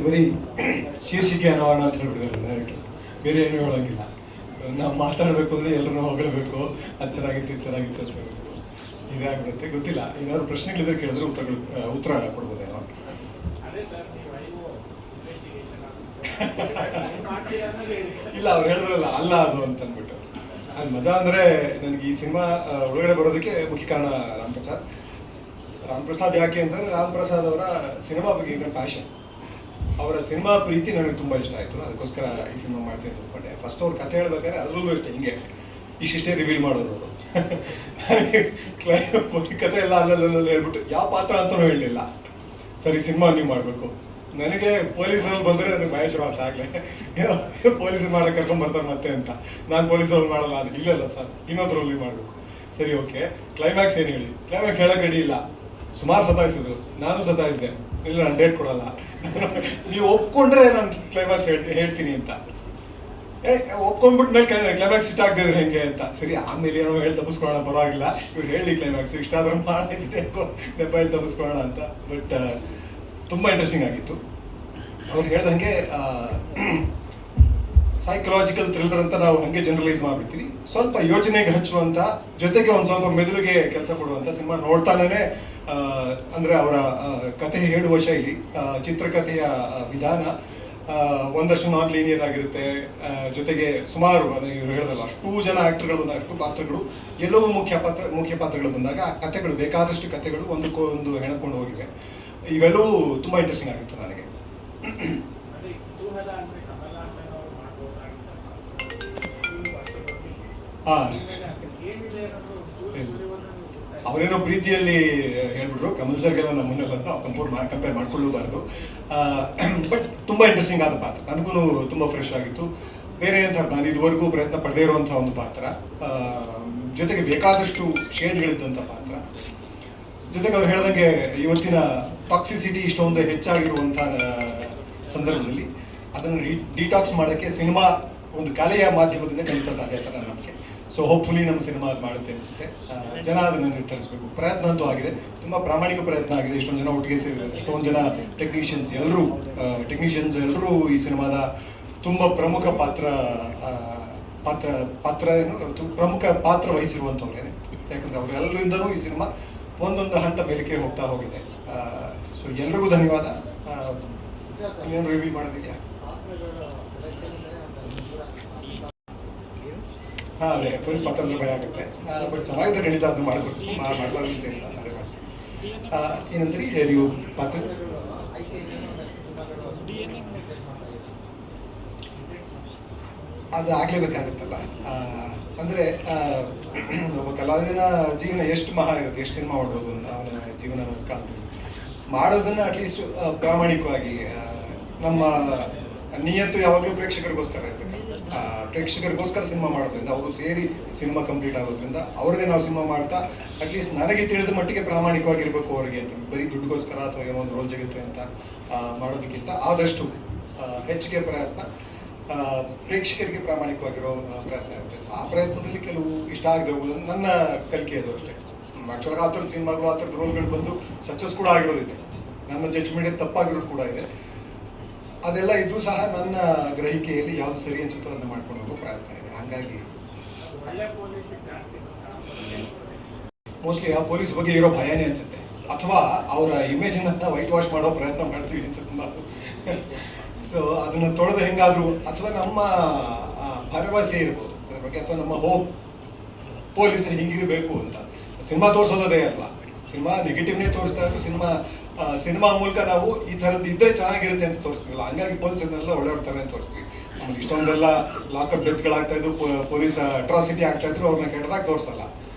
ಬರೀ ಶೀರ್ಷಿಕೆ ಅನವಾಣ ಅಂತ ಹೇಳ್ಬಿಡಿದ್ರು ಡೈರೆಕ್ಟ್ರು, ಬೇರೆ ಏನೂ ಹೇಳೋಂಗಿಲ್ಲ. ನಾವು ಮಾತಾಡಬೇಕು ಅಂದರೆ ಎಲ್ಲರೂ ಹೊಗಳಬೇಕು, ಅದು ಚೆನ್ನಾಗಿತ್ತು ಇದು ಚೆನ್ನಾಗಿತ್ತು ಅಂತ ಹೇಳಬೇಕು. ಇದಾಗ್ಬಿಡುತ್ತೆ. ಗೊತ್ತಿಲ್ಲ, ಏನಾದ್ರು ಪ್ರಶ್ನೆಗಳಿದ್ರೆ ಕೇಳಿದ್ರೆ ಉತ್ತರ ಕೊಡ್ಬೋದೇನೋ. ಇಲ್ಲ, ಅವ್ರು ಹೇಳಿದ್ರಲ್ಲ ಅಲ್ಲ ಅದು ಅಂತ ಅಂದ್ಬಿಟ್ಟು. ಅದು ಮಜಾ ಅಂದರೆ ನನಗೆ ಈ ಸಿನಿಮಾ ಒಳಗಡೆ ಬರೋದಕ್ಕೆ ಮುಖ್ಯ ಕಾರಣ ರಾಮ್ ಪ್ರಸಾದ್ ಯಾಕೆ ಅಂತಂದರೆ ರಾಮ್ ಪ್ರಸಾದ್ ಅವರ ಸಿನಿಮಾ ಬಗ್ಗೆ ಇರೋ ಪ್ಯಾಷನ್, ಅವರ ಸಿನಿಮಾ ಪ್ರೀತಿ ನನಗೆ ತುಂಬ ಇಷ್ಟ ಆಯಿತು. ಅದಕ್ಕೋಸ್ಕರ ಈ ಸಿನಿಮಾ ಮಾಡ್ತೀನಿ ಅಂತ ಅಂದ್ಕೊಂಡೆ. ಫಸ್ಟ್ ಅವ್ರ ಕಥೆ ಹೇಳ್ಬೇಕಾದ್ರೆ ಅದರಲ್ಲೂ ಅಷ್ಟೇ ಹಿಂಗೆ ಇಷ್ಟಿಷ್ಟೇ ರಿವೀಲ್ ಮಾಡೋರು ಅವರು. ಕಥೆ ಎಲ್ಲ ಅಲ್ಲಲ್ಲಿ ಹೇಳ್ಬಿಟ್ಟು ಯಾವ ಪಾತ್ರ ಅಂತಲೂ ಹೇಳಲಿಲ್ಲ. ಸರಿ ಸಿನಿಮಾ ನೀವು ಮಾಡಬೇಕು. ನನಗೆ ಪೊಲೀಸಲ್ಲಿ ಬಂದರೆ ನನಗೆ ಭಯ ಶುರು ಅಂತ ಆಗಲೇ, ಪೊಲೀಸರು ಮಾಡೋಕೆ ಕರ್ಕೊಂಡ್ಬರ್ತಾರೆ ಮತ್ತೆ ಅಂತ. ನಾನು ಪೊಲೀಸಲ್ಲಿ ಮಾಡಲ್ಲ ಅದು. ಇಲ್ಲಲ್ಲ ಸರ್, ಇನ್ನೊಂದರಲ್ಲಿ ಮಾಡಬೇಕು. ಸರಿ ಓಕೆ, ಕ್ಲೈಮ್ಯಾಕ್ಸ್ ಏನು ಹೇಳಿ? ಕ್ಲೈಮ್ಯಾಕ್ಸ್ ಹೇಳೋಕೆ ರೆಡಿ ಇಲ್ಲ. ಸುಮಾರು ಸತಾಯಿಸಿದ್ರು, ನಾನು ಸತಾಯಿಸಿದೆ. ಇಲ್ಲ ನಾನು ಡೇಟ್ ಕೊಡಲ್ಲ, ನೀವು ಒಪ್ಕೊಂಡ್ರೆ ನಾನು ಕ್ಲೈಮ್ಯಾಕ್ಸ್ ಹೇಳ್ತೀನಿ ಅಂತ. ಒಪ್ಕೊಂಡ್ಬಿಟ್ಟು ಮೇಲೆ ಕ್ಲೈಮ್ಯಾಕ್ಸ್ ಇಷ್ಟ ಆಗದಿದ್ರೆ ಹೆಂಗೆ ಅಂತ. ಸರಿ ಆಮೇಲೆ ಏನೋ ಹೇಳಿ ತಪ್ಪಿಸ್ಕೊಳ್ಳೋಣ, ಪರವಾಗಿಲ್ಲ ಇವ್ರು ಹೇಳಿ ಕ್ಲೈಮ್ಯಾಕ್ಸ್ ಇಷ್ಟ ಆದ್ರೂ ಮಾಡಿದ್ದೆ ನೆಪ ಹೇಳಿ ತಪ್ಪಿಸ್ಕೊಳ್ಳೋಣ ಅಂತ. ಬಟ್ ತುಂಬ ಇಂಟ್ರೆಸ್ಟಿಂಗ್ ಆಗಿತ್ತು. ಅವ್ರು ಹೇಳ್ದಂಗೆ ಸೈಕಲಾಜಿಕಲ್ ಥ್ರಿಲ್ಲರ್ ಅಂತ ನಾವು ಹಾಗೆ ಜನರಲೈಸ್ ಮಾಡಿಬಿಡ್ತೀವಿ. ಸ್ವಲ್ಪ ಯೋಚನೆಗೆ ಹಚ್ಚುವಂಥ, ಜೊತೆಗೆ ಒಂದು ಸ್ವಲ್ಪ ಮೆದುಳಿಗೆ ಕೆಲಸ ಕೊಡುವಂಥ ಸಿನಿಮಾ. ನೋಡ್ತಾನೇ ಅಂದರೆ ಅವರ ಕಥೆ ಹೇಳುವ ಶೈಲಿ, ಚಿತ್ರಕಥೆಯ ವಿಧಾನ ಒಂದಷ್ಟು ನಾನ್ ಲೀನಿಯರ್ ಆಗಿರುತ್ತೆ. ಜೊತೆಗೆ ಸುಮಾರು ಇವರು ಹೇಳೋದಲ್ಲ, ಅಷ್ಟು ಜನ ಆ್ಯಕ್ಟರ್ಗಳು ಬಂದಾಗ, ಅಷ್ಟು ಪಾತ್ರಗಳು, ಎಲ್ಲವೂ ಮುಖ್ಯ ಪಾತ್ರಗಳು ಬಂದಾಗ ಕಥೆಗಳು, ಬೇಕಾದಷ್ಟು ಕಥೆಗಳು ಒಂದಕ್ಕೊಂದು ಹೆಣಕೊಂಡು ಹೋಗಿವೆ. ಇವೆಲ್ಲವೂ ತುಂಬ ಇಂಟ್ರೆಸ್ಟಿಂಗ್ ಆಗಿತ್ತು ನನಗೆ. ಹಾಂ, ಅವರೇನೋ ಪ್ರೀತಿಯಲ್ಲಿ ಹೇಳ್ಬಿಟ್ರು, ಕಮಲ್ ಸರ್ಗೆಲ್ಲ ನಮ್ಮನ್ನೆಲ್ಲ ಕಂಪೇರ್ ಮಾಡ್ಕೊಳ್ಳಬಾರ್ದು. ಬಟ್ ತುಂಬ ಇಂಟ್ರೆಸ್ಟಿಂಗ್ ಆದ ಪಾತ್ರ, ನನಗೂ ತುಂಬ ಫ್ರೆಶ್ ಆಗಿತ್ತು. ಬೇರೆ ಅಂತ ನಾನು ಇದುವರೆಗೂ ಪ್ರಯತ್ನ ಪಡೆದೇ ಇರುವಂಥ ಒಂದು ಪಾತ್ರ, ಜೊತೆಗೆ ಬೇಕಾದಷ್ಟು ಶೇಡ್ಗಳಿದ್ದಂಥ ಪಾತ್ರ. ಜೊತೆಗೆ ಅವ್ರು ಹೇಳ್ದಂಗೆ ಇವತ್ತಿನ ಟಾಕ್ಸಿಸಿಟಿ ಇಷ್ಟೊಂದು ಹೆಚ್ಚಾಗಿರುವಂಥ ಸಂದರ್ಭದಲ್ಲಿ ಅದನ್ನು ಡಿಟಾಕ್ಸ್ ಮಾಡೋಕ್ಕೆ ಸಿನಿಮಾ ಒಂದು ಕಲೆಯ ಮಾಧ್ಯಮದಿಂದ ಖಂಡಿತ ಸಾಧ್ಯ ಅಂತ ನನ್ನ ನಂಬಿಕೆ. ಸೊ ಹೋಪ್ಫುಲಿ ನಮ್ಮ ಸಿನಿಮಾ ಅದು ಮಾಡುತ್ತೆ ಅನಿಸುತ್ತೆ. ಜನ ಅದನ್ನು ನಿರ್ಧರಿಸಬೇಕು. ಪ್ರಯತ್ನ ಅಂತೂ ಆಗಿದೆ, ತುಂಬ ಪ್ರಾಮಾಣಿಕ ಪ್ರಯತ್ನ ಆಗಿದೆ. ಇಷ್ಟೊಂದು ಜನ ಒಟ್ಟಿಗೆ ಸೇರಿದ್ದಾರೆ, ಎಷ್ಟೊಂದು ಜನ ಟೆಕ್ನಿಷಿಯನ್ಸ್ ಎಲ್ಲರೂ ಈ ಸಿನಿಮಾದ ತುಂಬ ಪ್ರಮುಖ ಪಾತ್ರ ವಹಿಸಿರುವಂಥವ್ರೇನೆ. ಯಾಕಂದರೆ ಅವರೆಲ್ಲರಿಂದನೂ ಈ ಸಿನಿಮಾ ಒಂದೊಂದು ಹಂತ ಮೇಲಕ್ಕೆ ಹೋಗ್ತಾ ಹೋಗಿದೆ. ಸೊ ಎಲ್ರಿಗೂ ಧನ್ಯವಾದ. ಇನ್ನೇನು ರಿವ್ಯೂ ಮಾಡೋದಿದೆಯಾ? ಹಾಂ, ಅದೇ ಪೊಲೀಸ್ ಮತ್ತೊಂದು ಭಯ ಆಗುತ್ತೆ. ಬಟ್ ಚೆನ್ನಾಗಿದೆ, ಗಣಿತ ಅದು ಮಾಡ್ಕೊಡ್ತೀನಿ, ಮಾಡಬಾರ್ದು ಅಂತ ಇಲ್ಲ, ಅದೇ ಮಾಡ್ತೀನಿ. ಏನಂತೀರಿ ನೀವು ಪಾತ್ರ? ಅದು ಆಗಲೇಬೇಕಾಗುತ್ತಲ್ಲ. ಅಂದರೆ ಒಬ್ಬ ಕಲಾವಿದನ ಜೀವನ ಎಷ್ಟು ಮಹಾ ಇರುತ್ತೆ, ಎಷ್ಟು ಸಿನಿಮಾ ಮಾಡ್ಬೋದು ಅಂತ ಅವನ ಜೀವನ ಕಾಲದಲ್ಲಿ ಮಾಡೋದನ್ನು ಅಟ್ಲೀಸ್ಟ್ ಪ್ರಾಮಾಣಿಕವಾಗಿ, ನಮ್ಮ ನಿಯತ್ತು ಯಾವಾಗಲೂ ಪ್ರೇಕ್ಷಕರಿಗೋಸ್ಕರ ಇರಬೇಕು. ಪ್ರೇಕ್ಷಕರಿಗೋಸ್ಕರ ಸಿನಿಮಾ ಮಾಡೋದ್ರಿಂದ, ಅವರು ಸೇರಿ ಸಿನಿಮಾ ಕಂಪ್ಲೀಟ್ ಆಗೋದ್ರಿಂದ ಅವ್ರಿಗೆ ನಾವು ಸಿನಿಮಾ ಮಾಡ್ತಾ ಅಟ್ಲೀಸ್ಟ್ ನನಗೆ ತಿಳಿದ ಮಟ್ಟಿಗೆ ಪ್ರಾಮಾಣಿಕವಾಗಿರ್ಬೇಕು ಅವ್ರಿಗೆ ಅಂತ. ಬರೀ ದುಡ್ಡುಗೋಸ್ಕರ ಅಥವಾ ಏನೋ ಒಂದು ರೋಲ್ ಜಗತ್ತೆ ಅಂತ ಮಾಡೋದಕ್ಕಿಂತ ಆದಷ್ಟು ಹೆಚ್ಚಿಗೆ ಪ್ರಯತ್ನ ಪ್ರೇಕ್ಷಕರಿಗೆ ಪ್ರಾಮಾಣಿಕವಾಗಿರೋ ಪ್ರಯತ್ನ ಇರುತ್ತೆ. ಆ ಪ್ರಯತ್ನದಲ್ಲಿ ಕೆಲವು ಇಷ್ಟ ಆಗದೆ ಹೋಗೋದು ನನ್ನ ಕಲಿಕೆ ಅದು ಅಷ್ಟೇ. ಆ್ಯಕ್ಚುಲಾಗಿ ಆ ಥರದ ಸಿನಿಮಾಗಳು, ಆ ಥರದ ರೋಲ್ಗಳು ಬಂದು ಸಕ್ಸಸ್ ಕೂಡ ಆಗಿರೋದಿದೆ, ನನ್ನ ಜಡ್ಜ್ಮೆಂಟ್ ತಪ್ಪಾಗಿರೋದು ಕೂಡ ಇದೆ. ಅದೆಲ್ಲ ಇದು ಸಹ ನನ್ನ ಗ್ರಹಿಕೆಯಲ್ಲಿ ಯಾವ್ದು ಸರಿ ಅನ್ಸುತ್ತೋ ಅದನ್ನ ಮಾಡ್ಕೊಂಡು ಹೋಗೋ ಪ್ರಯತ್ನ ಇದೆ. ಹಾಗಾಗಿ ಮೋಸ್ಟ್ಲಿ ಆ ಪೊಲೀಸ್ ಬಗ್ಗೆ ಇರೋ ಭಯನೇ ಅನ್ಸುತ್ತೆ, ಅಥವಾ ಅವರ ಇಮೇಜನ್ನ ವೈಟ್ ವಾಶ್ ಮಾಡೋ ಪ್ರಯತ್ನ ಮಾಡ್ತೀವಿ ಅನ್ಸುತ್ತೆ ನಾವು. ಸೊ ಅದನ್ನು ತೊಳೆದು ಹೆಂಗಾದರೂ, ಅಥವಾ ನಮ್ಮ ಭರವಸೆ ಇರ್ಬೋದು ಅದ್ರ ಬಗ್ಗೆ, ಅಥವಾ ನಮ್ಮ ಹೋಪ್ ಪೊಲೀಸರಿಗೆ ಹಿಂಗಿರಬೇಕು ಅಂತ. ಸಿನಿಮಾ ತೋರಿಸೋದೇ ಅಲ್ವಾ, ಸಿನಿಮಾ ನೆಗೆಟಿವ್ನೇ ತೋರಿಸ್ತಾ ಇದ್ರು. ಸಿನಿಮಾ ಮೂಲಕ ನಾವು ಈ ಥರದ್ದು ಇದ್ದರೆ ಚೆನ್ನಾಗಿರುತ್ತೆ ಅಂತ ತೋರಿಸ್ತೀವಲ್ಲ, ಹಂಗಾಗಿ ಪೊಲೀಸರನ್ನೆಲ್ಲ ಒಳ್ಳೆಯವ್ರ ಅಂತ ತೋರಿಸ್ತೀವಿ. ಆಮೇಲೆ ಇಷ್ಟೊಂದೆಲ್ಲ ಲಾಕಪ್ ಡೆತ್ಗಳಾಗ್ತಾ ಇದ್ದು, ಪೊಲೀಸ್ ಅಟ್ರಾಸಿಟಿ ಆಗ್ತಾ ಇದ್ರು, ಅವ್ರನ್ನ ಕೆಟ್ಟದಾಗ ತೋರಿಸಲ್ಲ.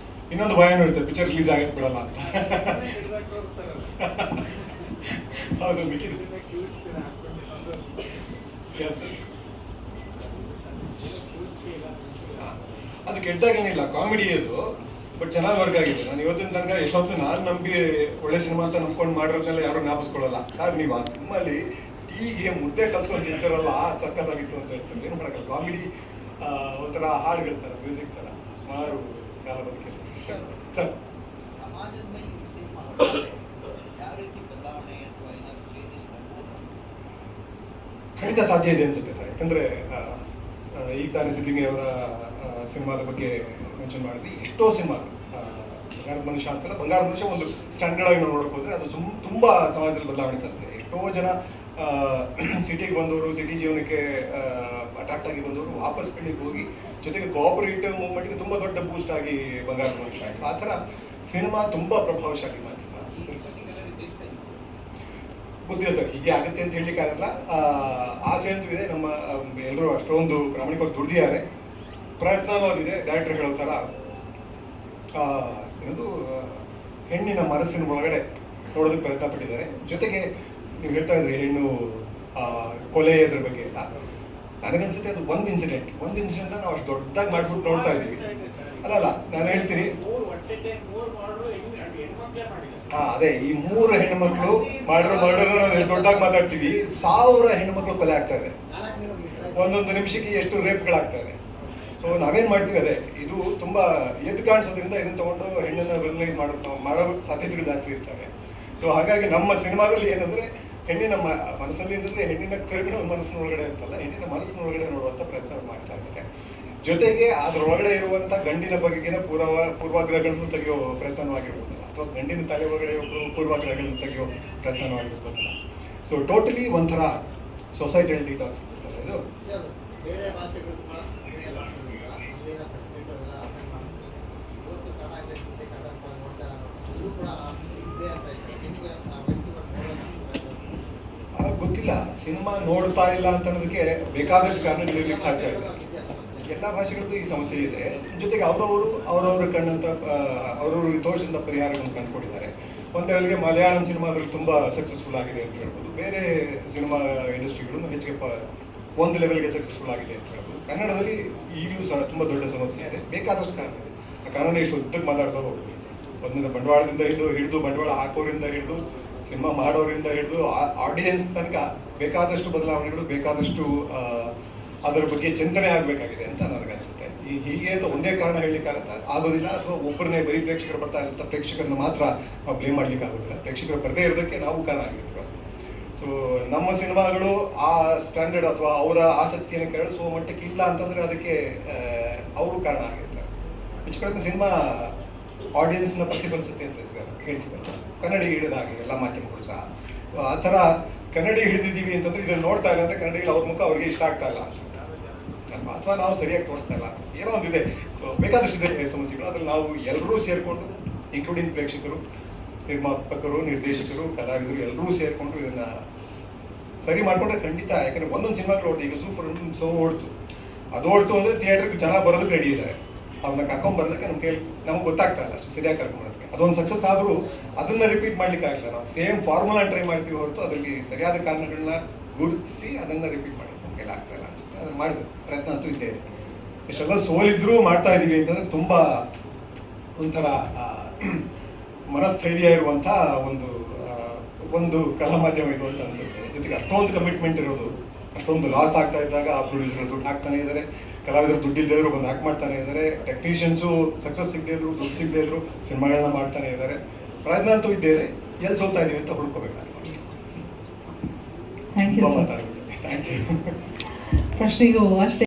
ಇನ್ನೊಂದು ಭಯನೂ ಇರುತ್ತೆ, ಪಿಕ್ಚರ್ ರಿಲೀಸ್ ಆಗಕ್ಕೆ ಬಿಡಲ್ಲ ಅಂತ. ಹೌದು, ಮಿಕ್ಕಿದ್ದು ಅದು ಕೆಟ್ಟದಾಗೇನಿಲ್ಲ, ಕಾಮಿಡಿ ಅದು. ಬಟ್ ಚೆನ್ನಾಗಿ ವರ್ಕ್ ಆಗಿದೆ. ನಾನು ಇವತ್ತಿನ ತನಕ ಎಷ್ಟೊತ್ತು ನಾನು ನಂಬಿ ಒಳ್ಳೆ ಸಿನಿಮಾ ಅಂತ ನಂಬ್ಕೊಂಡು ಮಾಡಿರೋದ್ನೆಲ್ಲ ಯಾರು ಜ್ಞಾಪಿಸ್ಕೊಳ್ಳಲ್ಲ. ಸರ್ ನೀವು ಆ ಸಿನಿಮಾಲಿ ಟೀಗೆ ಮುದ್ದೆ ಕಲ್ಸ್ಕೊಂಡು ತಿಂತಾರಲ್ಲ, ಸಕ್ಕತ್ತಾಗಿತ್ತು ಅಂತ ಹೇಳ್ತಾರೆ. ಏನು ಮಾಡೋಕ್ಕಲ್ಲ, ಕಾಮಿಡಿ ಒಂಥರ ಹಾಡುಗಳ ಥರ, ಮ್ಯೂಸಿಕ್ ಥರ ಸುಮಾರು ಕಾಲ ಬದುಕಿದೆ. ಸರ್ ಖಂಡಿತ ಸಾಧ್ಯ ಇದೆ ಅನ್ಸುತ್ತೆ ಸರ್. ಯಾಕಂದರೆ ಈಗ ತಾನೇ ಸಿದ್ಲಿಂಗಿ ಅವರ ಸಿನಿಮಾದ ಬಗ್ಗೆ ಮೆನ್ಷನ್ ಮಾಡಿದ್ವಿ. ಎಷ್ಟೋ ಸಿನಿಮಾ ಬಂಗಾರದ ಮನುಷ್ಯ ಅಂತಲ್ಲ, ಬಂಗಾರದ ಮನುಷ್ಯ ಒಂದು ಸ್ಟ್ಯಾಂಡರ್ಡ್ ಆಗಿ ನಾವು ನೋಡೋಕೆ ಹೋದರೆ ಅದು ತುಂಬ ಸಮಾಜದಲ್ಲಿ ಬದಲಾವಣೆ ತಂದಿದೆ. ಎಷ್ಟೋ ಜನ ಸಿಟಿಗೆ ಬಂದವರು, ಸಿಟಿ ಜೀವನಕ್ಕೆ ಅಟ್ರಾಕ್ಟ್ ಆಗಿ ಬಂದವರು ವಾಪಸ್ ಕಡೆಗೆ ಹೋಗಿ, ಜೊತೆಗೆ ಕೋಆಪರೇಟಿವ್ ಮೂವ್ಮೆಂಟ್ಗೆ ತುಂಬ ದೊಡ್ಡ ಬೂಸ್ಟ್ ಆಗಿ ಬಂಗಾರದ ಮನುಷ್ಯ ಆಯಿತು. ಆ ಥರ ಸಿನಿಮಾ ತುಂಬ ಪ್ರಭಾವಶಾಲಿ ಮಾಧ್ಯಮ. ಗೊತ್ತಿಲ್ಲ ಸರ್, ಹೀಗೆ ಆಗುತ್ತೆ ಅಂತ ಹೇಳಲಿಕ್ಕಾಗಲ್ಲ. ಆಸೆ ಅಂತೂ ಇದೆ. ನಮ್ಮ ಎಲ್ಲರೂ ಅಷ್ಟೊಂದು ಪ್ರಾಮಾಣಿಕವಾಗಿ ದುಡಿದಿದ್ದಾರೆ, ಪ್ರಯತ್ನವೂ ಆಗಿದೆ. ಡೈರೆಕ್ಟರ್ ಹೇಳೋ ಥರ ಏನದು ಹೆಣ್ಣಿನ ಮನಸ್ಸಿನ ಒಳಗಡೆ ನೋಡೋದಕ್ಕೆ ಪ್ರಯತ್ನ ಪಟ್ಟಿದ್ದಾರೆ. ಜೊತೆಗೆ ನೀವು ಹೇಳ್ತಾ ಇದ್ರಿ ಹೆಣ್ಣು ಕೊಲೆ ಅದ್ರ ಬಗ್ಗೆ ಎಲ್ಲ. ನನಗನ್ಸುತ್ತೆ ಅದು ಒಂದು ಇನ್ಸಿಡೆಂಟ್ ನಾವು ಅಷ್ಟು ದೊಡ್ಡದಾಗಿ ಮಾಡ್ಬಿಟ್ಟು ನೋಡ್ತಾ ಇದ್ದೀವಿ. ಅಲ್ಲ ನಾನು ಹೇಳ್ತೀನಿ, ಅದೇ ಈ 3 ಹೆಣ್ಣುಮಕ್ಳು ಮಾಡಿರೋ ಮರ್ಡರ್ ನಾವು ಎಷ್ಟು ದೊಡ್ಡದಾಗಿ ಮಾತಾಡ್ತೀವಿ. 1000 ಹೆಣ್ಣುಮಕ್ಳು ಕೊಲೆ ಆಗ್ತಾ ಇದೆ. ಒಂದೊಂದು ನಿಮಿಷಕ್ಕೆ ಎಷ್ಟು ರೇಪ್ಗಳಾಗ್ತಾ ಇದೆ. ಸೊ ನಾವೇನು ಮಾಡ್ತೀವಿ, ಅದೇ ಇದು ತುಂಬ ಎದ್ದು ಕಾಣಿಸೋದ್ರಿಂದ ಇದನ್ನು ತೊಗೊಂಡು ಹೆಣ್ಣನ್ನು ವೆಲ್ನೈಸ್ ಮಾಡೋ ಸಾಧ್ಯತೆಗಳು ಜಾಸ್ತಿ ಇರ್ತವೆ. ಸೊ ಹಾಗಾಗಿ ನಮ್ಮ ಸಿನಿಮಾದಲ್ಲಿ ಏನಂದರೆ ಹೆಣ್ಣಿನ ಮನಸ್ಸಲ್ಲಿ ಅಂದರೆ ಹೆಣ್ಣಿನ ಕ್ರಿಮಿನಲ್ ಮನಸ್ಸಿನ ಒಳಗಡೆ ಅಂತಲ್ಲ, ಹೆಣ್ಣಿನ ಮನಸ್ಸಿನ ಒಳಗಡೆ ನೋಡುವಂಥ ಪ್ರಯತ್ನ ಮಾಡ್ತಾ ಇದ್ದಾರೆ. ಜೊತೆಗೆ ಅದರೊಳಗಡೆ ಇರುವಂಥ ಗಂಡಿನ ಬಗೆಗಿನ ಪೂರ್ವಾಗ್ರಹಗಳನ್ನು ತೆಗೆಯೋ ಪ್ರಯತ್ನವಾಗಿರ್ಬೋದಲ್ಲ, ಅಥವಾ ಗಂಡಿನ ತಲೆ ಒಳಗಡೆ ಪೂರ್ವಾಗ್ರಹಗಳನ್ನು ತೆಗೆಯೋ ಪ್ರಯತ್ನವಾಗಿರ್ಬೋದಲ್ಲ. ಸೊ ಟೋಟಲಿ ಒಂಥರ ಸೊಸೈಟಲ್ ಡಿಟಾಕ್ಸ್ ಇದು. ಗೊತ್ತಿಲ್ಲ, ಸಿನಿಮಾ ನೋಡ್ತಾ ಇಲ್ಲ ಅಂತ ಅನ್ನೋದಕ್ಕೆ ಬೇಕಾದಷ್ಟು ಕಾರಣಗಳಿರ್ಲಿಕ್ಕೆ ಸಾಧ್ಯ ಇಲ್ಲ. ಎಲ್ಲ ಭಾಷೆಗಳದ್ದು ಈ ಸಮಸ್ಯೆ ಇದೆ. ಜೊತೆಗೆ ಅವರವರು ಕಂಡಂಥ ಅವರವ್ರಿಗೆ ತೋರಿಸಿದಂಥ ಪರಿಹಾರಗಳನ್ನು ಕಂಡುಕೊಂಡಿದ್ದಾರೆ. ಒಂದು ಲೆವೆಲ್ಗೆ ಮಲಯಾಳಂ ಸಿನಿಮಾದಲ್ಲಿ ತುಂಬ ಸಕ್ಸಸ್ಫುಲ್ ಆಗಿದೆ ಅಂತ ಹೇಳ್ಬೋದು. ಬೇರೆ ಸಿನಿಮಾ ಇಂಡಸ್ಟ್ರಿಗಳು ಹೆಚ್ಚಿಗೆ ಒಂದು ಲೆವೆಲ್ಗೆ ಸಕ್ಸಸ್ಫುಲ್ ಆಗಿದೆ ಅಂತ ಹೇಳ್ಬೋದು. ಕನ್ನಡದಲ್ಲಿ ಈಗಲೂ ಸಹ ತುಂಬ ದೊಡ್ಡ ಸಮಸ್ಯೆ ಇದೆ. ಬೇಕಾದಷ್ಟು ಕಾರಣ ಇದೆ. ಆ ಕಾರಣ ಎಷ್ಟು ಉದ್ದಕ್ಕೆ ಮಾತಾಡ್ತಾ ಹೋಗ್ತೀವಿ. ಒಂದರಿಂದ ಬಂಡವಾಳದಿಂದ ಹಿಡಿದು ಬಂಡವಾಳ ಹಾಕೋರಿಂದ ಹಿಡಿದು ಸಿನಿಮಾ ಮಾಡೋರಿಂದ ಹಿಡಿದು ಆಡಿಯನ್ಸ್ ತನಕ ಬೇಕಾದಷ್ಟು ಬದಲಾವಣೆಗಳು, ಬೇಕಾದಷ್ಟು ಅದರ ಬಗ್ಗೆ ಚಿಂತನೆ ಆಗಬೇಕಾಗಿದೆ ಅಂತ ನನಗನ್ಸುತ್ತೆ. ಹೀಗೆ ಅಂತ ಒಂದೇ ಕಾರಣ ಆಗೋದಿಲ್ಲ, ಅಥವಾ ಒಬ್ಬರನ್ನೇ ಬರೀ ಪ್ರೇಕ್ಷಕರು ಬರ್ತಾ ಇರುವಂಥ ಪ್ರೇಕ್ಷಕರನ್ನ ಮಾತ್ರ ನಾವು ಬ್ಲೇಮ್ ಮಾಡ್ಲಿಕ್ಕೆ ಆಗೋದಿಲ್ಲ. ಪ್ರೇಕ್ಷಕರು ಬರದೇ ಇರೋದಕ್ಕೆ ನಾವು ಕಾರಣ ಆಗಿರ್ತೀವಿ. ಸೊ ನಮ್ಮ ಸಿನಿಮಾಗಳು ಆ ಸ್ಟ್ಯಾಂಡರ್ಡ್ ಅಥವಾ ಅವರ ಆಸಕ್ತಿಯನ್ನು ಕೆರಳಿಸುವ ಮಟ್ಟಕ್ಕೆ ಇಲ್ಲ ಅಂತಂದರೆ ಅದಕ್ಕೆ ಅವರು ಕಾರಣ ಆಗಿರ್ತಾರೆ. ಹೆಚ್ಚು ಕಡಿಮೆ ಸಿನಿಮಾ ಆಡಿಯನ್ಸ್ನ ಪ್ರತಿಫಲಿಸುತ್ತೆ ಅಂತ ಹೇಳ್ತೀವಲ್ಲ, ಕನ್ನಡಿ ಹಿಡಿದ ಹಾಗೆ ಎಲ್ಲ ಮಾಧ್ಯಮಗಳು ಸಹ ಆ ಥರ ಕನ್ನಡಿ ಹಿಡಿದಿದ್ದೀವಿ ಅಂತಂದ್ರೆ ಇದನ್ನು ನೋಡ್ತಾ ಇಲ್ಲ ಅಂದರೆ ಕನ್ನಡಿಯಲ್ಲಿ ಅವ್ರ ಮುಖ ಅವ್ರಿಗೆ ಇಷ್ಟ ಆಗ್ತಾ ಇಲ್ಲ ಅಥವಾ ನಾವು ಸರಿಯಾಗಿ ತೋರಿಸ್ತಾ ಇಲ್ಲ, ಏನೋ ಒಂದಿದೆ. ಸೊ ಬೇಕಾದಷ್ಟಿದೆ ಸಮಸ್ಯೆಗಳು. ಅದ್ರಲ್ಲಿ ನಾವು ಎಲ್ಲರೂ ಸೇರಿಕೊಂಡು, ಇನ್ಕ್ಲೂಡಿಂಗ್ ಪ್ರೇಕ್ಷಕರು, ನಿರ್ಮಾಪಕರು, ನಿರ್ದೇಶಕರು, ಕಲಾವಿದರು ಎಲ್ಲರೂ ಸೇರಿಕೊಂಡು ಇದನ್ನು ಸರಿ ಮಾಡಿಕೊಂಡ್ರೆ ಖಂಡಿತ. ಯಾಕಂದರೆ ಒಂದೊಂದು ಸಿನಿಮಾಗಳು ಓಡ್ತು. ಈಗ ಸೋ ಓಡ್ತು, ಅದು ಓಡ್ತು ಅಂದರೆ ಥಿಯೇಟ್ರಿಗೆ ಜನ ಬರೋದಕ್ಕೆ ರೆಡಿ ಇದ್ದಾರೆ. ಅವ್ರನ್ನ ಕರ್ಕೊಂಬರೋದಕ್ಕೆ ನಮ್ಗೆ ಗೊತ್ತಾಗ್ತಾ ಇಲ್ಲ ಅಷ್ಟು ಸರಿಯಾಗಿ ಕರ್ಕೊಂಬರೋದಕ್ಕೆ. ಅದೊಂದು ಸಕ್ಸಸ್ ಆದರೂ ಅದನ್ನು ರಿಪೀಟ್ ಮಾಡ್ಲಿಕ್ಕೆ ಆಗಿಲ್ಲ. ನಾವು ಸೇಮ್ ಫಾರ್ಮುಲಾ ಟ್ರೈ ಮಾಡ್ತೀವಿ ಹೊರತು ಅದರಲ್ಲಿ ಸರಿಯಾದ ಕಾರಣಗಳನ್ನ ಗುರುತಿಸಿ ಅದನ್ನು ರಿಪೀಟ್ ಮಾಡೋದು ನಮಗೆಲ್ಲ ಆಗ್ತಾ ಇಲ್ಲ ಅನ್ಸುತ್ತೆ. ಅದನ್ನು ಮಾಡಿದ ಪ್ರಯತ್ನ ಅಂತೂ ಇದ್ದೇ ಇದೆ. ಇಷ್ಟೆಲ್ಲ ಸೋಲಿದ್ರೂ ಮಾಡ್ತಾ ಇದ್ದೀವಿ ಅಂತಂದರೆ ತುಂಬ ಒಂಥರ ಮನಸ್ಥೈರ್ಯ ಇರುವಂಥ ಒಂದು ಕಲಾ ಮಾಧ್ಯಮ ಇದು ಅಂತ ಅನ್ಸುತ್ತೆ. ಜೊತೆಗೆ ಅಷ್ಟೊಂದು ಕಮಿಟ್ಮೆಂಟ್ ಇರೋದು, ಅಷ್ಟೊಂದು ಲಾಸ್ ಆಗ್ತಾ ಇದ್ದಾಗ ಆ ಪ್ರೊಡ್ಯೂಸರ್ ದುಡ್ಡು ಹಾಕ್ತಾನೆ ಇದ್ದಾರೆ, ಕಲಾವಿದರು ದುಡ್ಡು ಇಲ್ಲದೇ ಇದ್ರು ಬಂದು ಹಾಕಿ ಮಾಡ್ತಾನೆ ಇದ್ದಾರೆ, ಟೆಕ್ನಿಷಿಯನ್ಸು ಸಕ್ಸಸ್ ಸಿಗದೇ ಇದ್ರು, ದುಡ್ಡು ಸಿಗದೇ ಇದ್ರು ಸಿನಿಮಾಗಳನ್ನ ಮಾಡ್ತಾನೆ ಇದ್ದಾರೆ. ಪ್ರಯತ್ನ ಅಂತೂ ಇದ್ದೇ ಇದೆ. ಎಲ್ಲಿ ಸೋಲ್ತಾ ಇದೀವಿ ಅಂತ ಹುಡ್ಕೋಬೇಕಾಗುತ್ತೆ. Thank you. Thank you. ಪ್ರಶ್ನೆಗೂ ಅಷ್ಟೇ.